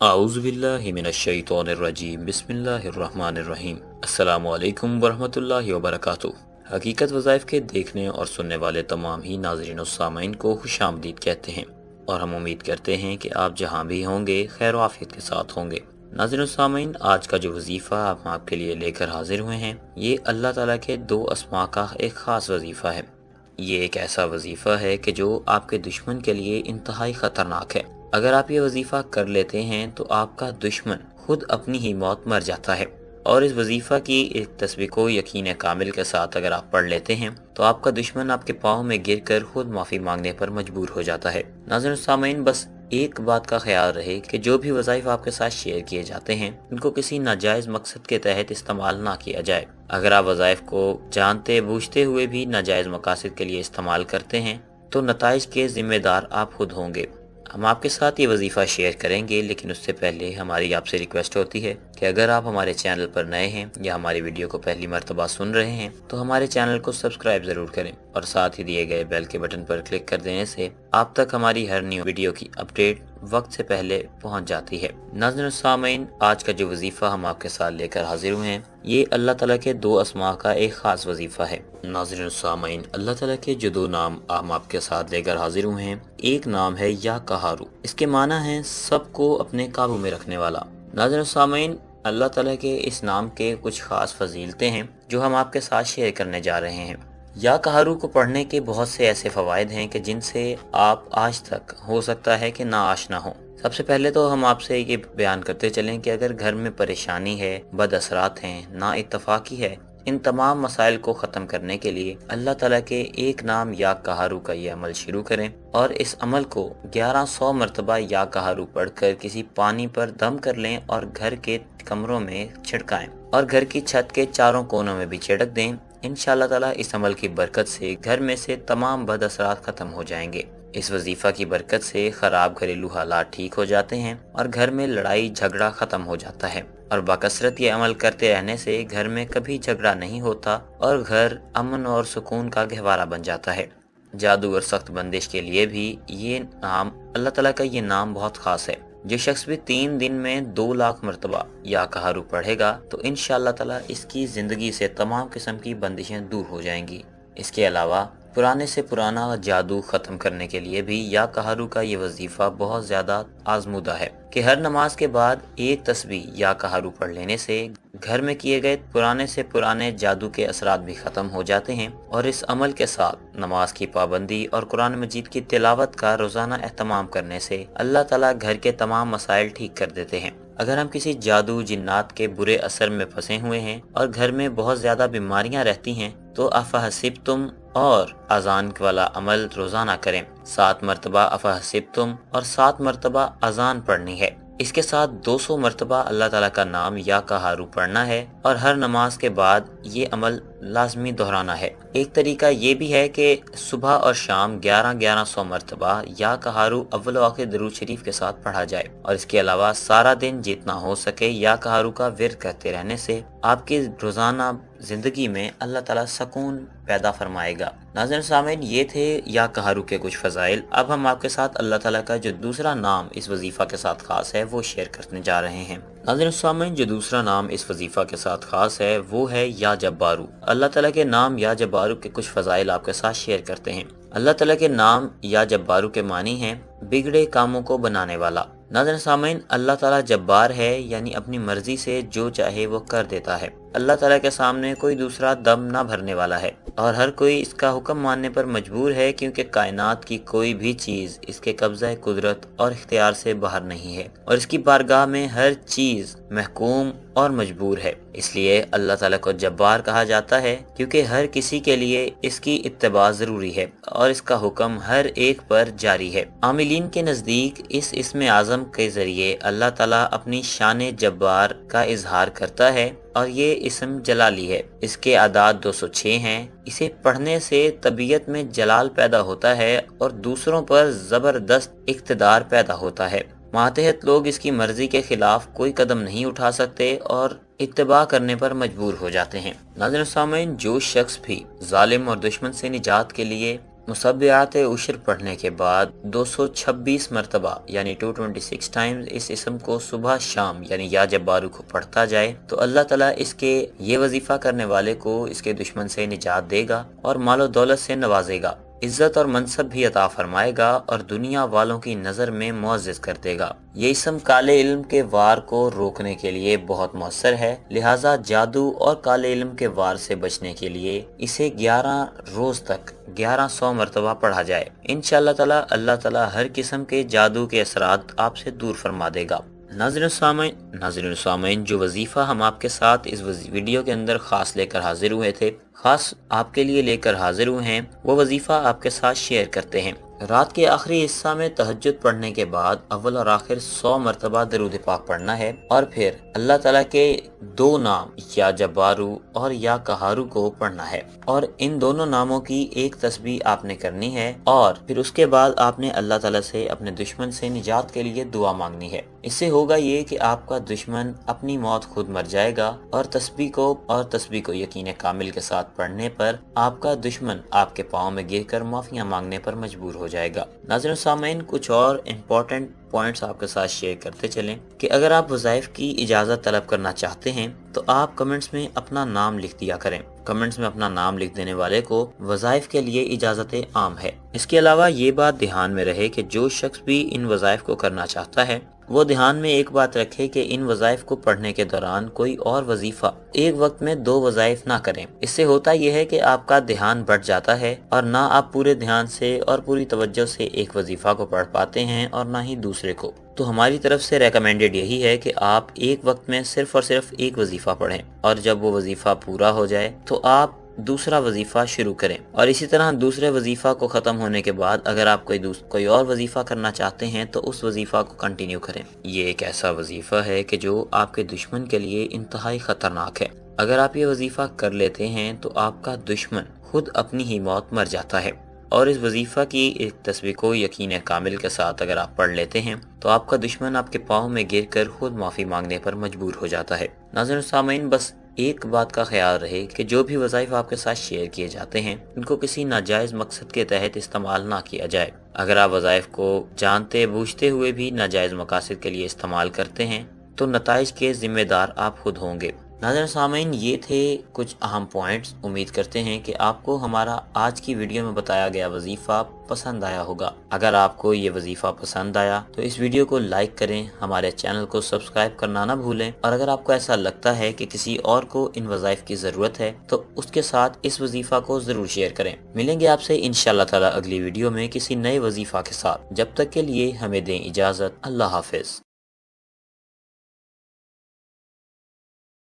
आऊज़ुबिल्लाहिमिनश्शैतानिर्रजीम बिस्मिल्लाहिर्रहमानिर्रहीम। अस्सलामु अलैकुम वरहमतुल्लाहि वबरकातुहू। हकीकत वज़ाइफ के देखने और सुनने वाले तमाम ही नाज़रीन और सामीन को खुशामदीद कहते हैं और हम उम्मीद करते हैं कि आप जहाँ भी होंगे खैर आफियत के साथ होंगे। नाज़रीन और सामीन, आज का जो वजीफ़ा हम आपके लिए लेकर हाजिर हुए हैं ये अल्लाह ताला के दो अस्मा का एक ख़ास वजीफ़ा है। ये एक ऐसा वजीफ़ा है कि जो आपके दुश्मन के लिए इंतहाई ख़तरनाक है। अगर आप ये वजीफ़ा कर लेते हैं तो आपका दुश्मन खुद अपनी ही मौत मर जाता है। और इस वजीफ़ा की एक तस्बीह को यकीन कामिल के साथ अगर आप पढ़ लेते हैं तो आपका दुश्मन आपके पाँव में गिरकर खुद माफ़ी मांगने पर मजबूर हो जाता है। नाज़रीन सामीन, बस एक बात का ख्याल रहे कि जो भी वज़ाइफ आपके साथ शेयर किए जाते हैं उनको किसी नाजायज़ मकसद के तहत इस्तेमाल ना किया जाए। अगर आप वज़ाइफ को जानते बूझते हुए भी नाजायज़ मकासद के लिए इस्तेमाल करते हैं तो नताइज के ज़िम्मेदार आप खुद होंगे। हम आपके साथ ये वजीफ़ा शेयर करेंगे, लेकिन उससे पहले हमारी आपसे रिक्वेस्ट होती है कि अगर आप हमारे चैनल पर नए हैं या हमारी वीडियो को पहली मर्तबा सुन रहे हैं तो हमारे चैनल को सब्सक्राइब ज़रूर करें और साथ ही दिए गए बेल के बटन पर क्लिक कर देने से आप तक हमारी हर न्यू वीडियो की अपडेट वक्त से पहले पहुंच जाती है। नाज़रीन सामीन, आज का जो वजीफ़ा हम आपके साथ लेकर हाजिर हुए हैं ये अल्लाह ताला के दो अस्मा का एक ख़ास वजीफ़ा है। नाज़रीन सामीन, अल्लाह ताला के जो दो नाम हम आपके साथ लेकर हाजिर हुए हैं, एक नाम है या कहारू। इसके माना है सबको अपने काबू में रखने वाला। नाज़रीन सामीन, अल्लाह ताला के इस नाम के कुछ ख़ास फजीलतें हैं जो हम आपके साथ शेयर करने जा रहे हैं। या कहारू को पढ़ने के बहुत से ऐसे फ़वाइद हैं कि जिनसे आप आज तक हो सकता है कि ना आशना हो। सबसे पहले तो हम आपसे ये बयान करते चलें कि अगर घर में परेशानी है, बद असरात हैं, ना इत्तफाकी है, इन तमाम मसाइल को ख़त्म करने के लिए अल्लाह ताला के एक नाम या कहारू का ये अमल शुरू करें और इस अमल को 1100 मरतबा या कहारू पढ़कर किसी पानी पर दम कर लें और घर के कमरों में छिड़काएं और घर की छत के चारों कोनों में भी छिड़क दें। इंशाअल्लाह ताला इस अमल की बरकत से घर में से तमाम बद असरात ख़त्म हो जाएंगे। इस वजीफ़ा की बरकत से ख़राब घरेलू हालात ठीक हो जाते हैं और घर में लड़ाई झगड़ा ख़त्म हो जाता है और बाकसरत ये अमल करते रहने से घर में कभी झगड़ा नहीं होता और घर अमन और सुकून का गहवारा बन जाता है। जादू और सख्त बंदिश के लिए भी ये नाम अल्लाह ताला का ये नाम बहुत ख़ास है। जो शख्स भी 3 दिन में 2 लाख मरतबा या कहारू पढ़ेगा तो इंशाअल्लाह ताला इसकी ज़िंदगी से तमाम किस्म की बंदिशें दूर हो जाएंगी। इसके अलावा पुराने से पुराना जादू ख़त्म करने के लिए भी या कहारू का ये वजीफ़ा बहुत ज़्यादा आजमूदा है कि हर नमाज के बाद एक तस्बीह या कहारू पढ़ लेने से घर में किए गए पुराने से पुराने जादू के असरात भी ख़त्म हो जाते हैं और इस अमल के साथ नमाज की पाबंदी और कुरान मजीद की तिलावत का रोज़ाना एहतमाम करने से अल्लाह ताला घर के तमाम मसाइल ठीक कर देते हैं। अगर हम किसी जादू जिन्नात के बुरे असर में फंसे हुए हैं और घर में बहुत ज़्यादा बीमारियां रहती हैं तो अफ़हसिब्तुम और अजान वाला अमल रोज़ाना करें। 7 मरतबा अफ़हसिब्तुम और 7 मरतबा अजान पढ़नी है। इसके साथ 200 मरतबा अल्लाह ताला का नाम या कहारू पढ़ना है और हर नमाज के बाद ये अमल लाजमी दोहराना है। एक तरीका ये भी है कि सुबह और शाम 1100 मरतबा या कहारू अव्वल व आखिर दरूद शरीफ के साथ पढ़ा जाए और इसके अलावा सारा दिन जितना हो सके या कहारू का विर्द करते रहने से आपकी रोज़ाना ज़िंदगी में अल्लाह ताला सुकून पैदा फरमाएगा। नाज़रीन सामीन, ये थे या कहारू के कुछ फ़ज़ाइल। अब हम आपके साथ अल्लाह ताला का जो दूसरा नाम इस वजीफ़ा के साथ ख़ास है वो शेयर करने जा रहे हैं। नाज़रीन सामीन, जो दूसरा नाम इस वजीफ़ा के साथ ख़ास है वो है या जब्बारू। अल्लाह ताला के नाम या जब्बारू के कुछ फ़ज़ाइल आपके साथ शेयर करते हैं। अल्लाह ताला के नाम या जब्बारू के मानी हैं बिगड़े कामों को बनाने वाला। नाज़रीन सामीन, अल्लाह ताला जब्बार है यानी अपनी मर्जी से जो चाहे वो कर देता है। अल्लाह ताला के सामने कोई दूसरा दम ना भरने वाला है और हर कोई इसका हुक्म मानने पर मजबूर है क्योंकि कायनात की कोई भी चीज़ इसके कब्ज़ा कुदरत और इख्तियार से बाहर नहीं है और इसकी बारगाह में हर चीज़ महकूम और मजबूर है। इसलिए अल्लाह ताला को जब्बार कहा जाता है क्योंकि हर किसी के लिए इसकी इत्तिबा ज़रूरी है और इसका हुक्म हर एक पर जारी है। आमिलीन के नज़दीक इस इस्म आज़म के ज़रिए अल्लाह ताला अपनी शान जब्बार का इजहार करता है और ये इस्म जलाली है। इसके आदाद 206 हैं। इसे पढ़ने से तबीयत में जलाल पैदा होता है और दूसरों पर ज़बरदस्त इक़्तिदार पैदा होता है। मातहत लोग इसकी मर्जी के खिलाफ कोई कदम नहीं उठा सकते और इत्तबा करने पर मजबूर हो जाते हैं। नाज़रीन सामीन, जो शख्स भी जालिम और दुश्मन से निजात के लिए मुसब्बिहात उश्र पढ़ने के बाद 226 मरतबा यानी 226 टाइम्स इस इसम को सुबह शाम यानी या जब्बारू को पढ़ता जाए तो अल्लाह ताला इसके ये वजीफा करने वाले को इसके दुश्मन से निजात देगा और मालो दौलत से नवाजेगा, इज्जत और मनसब भी अता फरमाएगा और दुनिया वालों की नज़र में मुअज़्ज़ज़ कर देगा। ये इसम काले इल्म के वार को रोकने के लिए बहुत मौसर है, लिहाजा जादू और काले इल्म के वार से बचने के लिए इसे 11 रोज तक 1100 मरतबा पढ़ा जाए। इंशाअल्लाह ताला अल्लाह ताला हर किस्म के जादू के असरात आपसे दूर फरमा देगा। नाज़रीन सामीन, जो वजीफ़ा हम आपके साथ इस वीडियो के अंदर ख़ास लेकर हाजिर हुए थे, ख़ास आपके लिए लेकर हाजिर हुए हैं, वो वजीफ़ा आपके साथ शेयर करते हैं। रात के आखिरी हिस्सा में तहज्जुद पढ़ने के बाद अव्वल और आखिर 100 मरतबा दरूद पाक पढ़ना है और फिर अल्लाह ताला के 2 नाम या जब्बारू और या कहारू को पढ़ना है और इन दोनों नामों की एक तस्बीह आपने करनी है और फिर उसके बाद आपने अल्लाह ताला से अपने दुश्मन से निजात के लिए दुआ मांगनी है। इससे होगा ये कि आपका दुश्मन अपनी मौत खुद मर जाएगा और तस्बीह को यकीन कामिल के साथ पढ़ने पर आपका दुश्मन आपके पाँव में गिरकर माफिया मांगने पर मजबूर हो जाएगा। नाज़रीन सामीन, कुछ और इम्पोर्टेंट पॉइंट्स आपके साथ शेयर करते चलें कि अगर आप वज़ाइफ की इजाज़त तलब करना चाहते हैं तो आप कमेंट्स में अपना नाम लिख दिया करें। कमेंट्स में अपना नाम लिख देने वाले को वज़ाइफ के लिए इजाज़त आम है। इसके अलावा ये बात ध्यान में रहे कि जो शख्स भी इन वज़ाइफ को करना चाहता है वो ध्यान में एक बात रखे कि इन वज़ाइफ को पढ़ने के दौरान कोई और वजीफा एक वक्त में 2 वज़ाइफ ना करें। इससे होता यह है कि आपका ध्यान बढ़ जाता है और ना आप पूरे ध्यान से और पूरी तवज्जो से एक वजीफा को पढ़ पाते हैं और ना ही दूसरे को। तो हमारी तरफ से रेकमेंडेड यही है कि आप एक वक्त में सिर्फ और सिर्फ एक वजीफा पढ़ें और जब वो वजीफा पूरा हो जाए तो आप दूसरा वजीफा शुरू करें और इसी तरह दूसरे वजीफा को ख़त्म होने के बाद अगर आप कोई और वजीफा करना चाहते हैं तो उस वजीफा को कंटिन्यू करें। ये एक ऐसा वजीफा है कि जो आपके दुश्मन के लिए इंतहाई ख़तरनाक है। अगर आप ये वजीफा कर लेते हैं तो आपका दुश्मन खुद अपनी ही मौत मर जाता है और इस वजीफा की एक तस्बीह को यकीन कामिल के साथ अगर आप पढ़ लेते हैं तो आपका दुश्मन आपके पाँव में गिर कर खुद माफ़ी मांगने पर मजबूर हो जाता है। नाज़रीन सामीन, बस एक बात का ख्याल रहे कि जो भी वज़ाइफ आपके साथ शेयर किए जाते हैं इनको किसी नाजायज़ मकसद के तहत इस्तेमाल ना किया जाए। अगर आप वज़ाइफ को जानते बूझते हुए भी नाजायज़ मकासद के लिए इस्तेमाल करते हैं तो नताइज के जिम्मेदार आप खुद होंगे। नाज़रीन सामीन, ये थे कुछ अहम पॉइंट्स। उम्मीद करते हैं कि आपको हमारा आज की वीडियो में बताया गया वजीफ़ा पसंद आया होगा। अगर आपको ये वजीफ़ा पसंद आया तो इस वीडियो को लाइक करें, हमारे चैनल को सब्सक्राइब करना ना भूलें और अगर आपको ऐसा लगता है कि किसी और को इन वज़ाइफ की ज़रूरत है तो उसके साथ इस वजीफ़ा को ज़रूर शेयर करें। मिलेंगे आपसे इंशाअल्लाह ताला अगली वीडियो में किसी नए वजीफ़ा के साथ। जब तक के लिए हमें दें इजाज़त। अल्लाह हाफ़िज़।